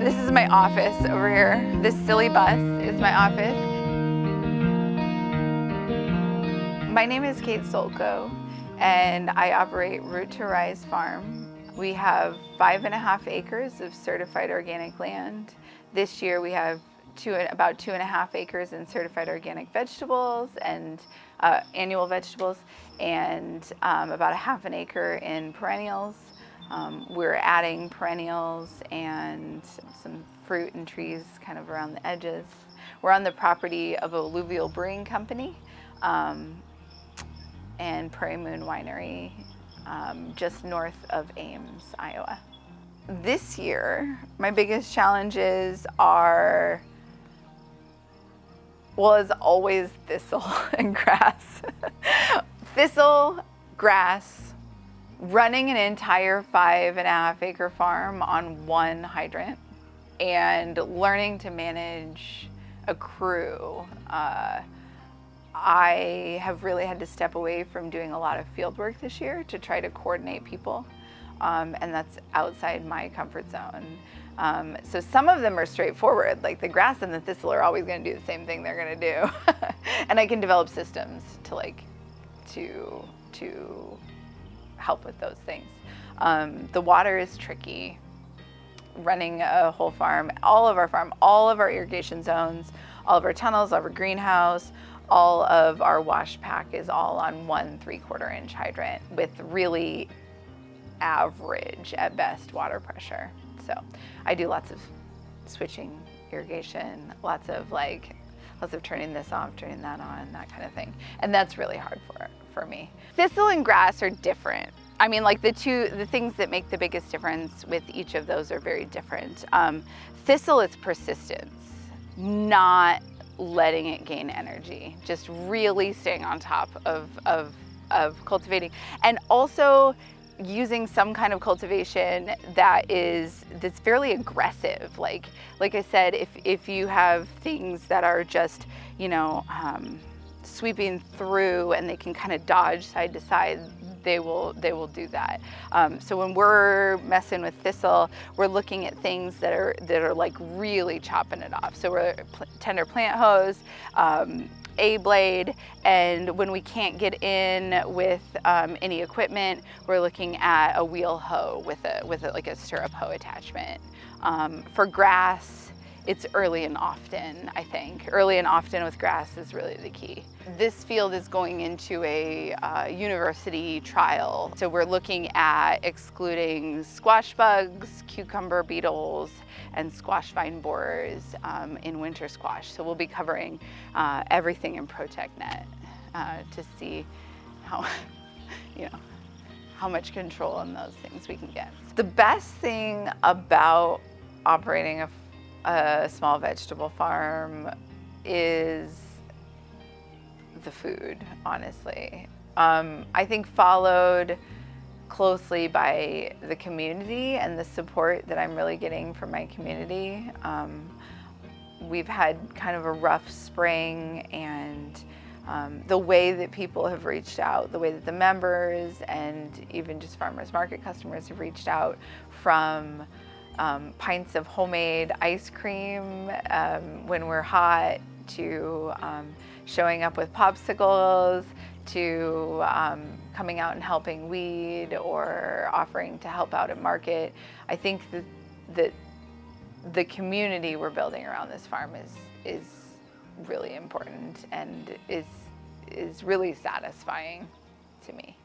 This is my office over here. This silly bus is my office. My name is Kate Solko, and I operate Root to Rise Farm. We have 5.5 acres of certified organic land. This year we have about 2.5 acres in certified organic vegetables and annual vegetables, and about 1/2 acre in perennials. We're adding perennials and some fruit and trees kind of around the edges. We're on the property of Alluvial Brewing Company and Prairie Moon Winery, just north of Ames, Iowa. This year, my biggest challenges are, well, as always, thistle and grass. Thistle, grass, running an entire 5.5 acre farm on one hydrant, and learning to manage a crew. I have really had to step away from doing a lot of field work this year to try to coordinate people, and that's outside my comfort zone. So some of them are straightforward, like the grass and the thistle are always going to do the same thing they're going to do. And I can develop systems to help with those things. The water is tricky. Running a whole farm, all of our irrigation zones, all of our tunnels, all of our greenhouse, all of our wash pack is all on 1 3/4 inch hydrant with really average at best water pressure. So I do lots of switching irrigation, lots of turning this off, turning that on, that kind of thing. And that's really hard for me. Thistle and grass are different. I mean, like the things that make the biggest difference with each of those are very different. Thistle is persistence, not letting it gain energy, just really staying on top of cultivating, and also using some kind of cultivation that's fairly aggressive. Like I said, if you have things that are just, sweeping through and they can kind of dodge side to side, they will do that. So when we're messing with thistle, we're looking at things that are like really chopping it off. So we're tender plant hose, A-blade, and when we can't get in with any equipment, we're looking at a wheel hoe with like a stirrup hoe attachment. For grass, it's early and often, I think. Early and often with grass is really the key. This field is going into a university trial. So we're looking at excluding squash bugs, cucumber beetles, and squash vine borers in winter squash. So we'll be covering everything in ProtectNet to see how much control on those things we can get. The best thing about operating a small vegetable farm is the food, honestly. I think followed closely by the community and the support that I'm really getting from my community. We've had kind of a rough spring, and the way that people have reached out, the way that the members and even just farmers market customers have reached out, from pints of homemade ice cream when we're hot, to showing up with popsicles, to coming out and helping weed or offering to help out at market. I think that the community we're building around this farm is really important and is really satisfying to me.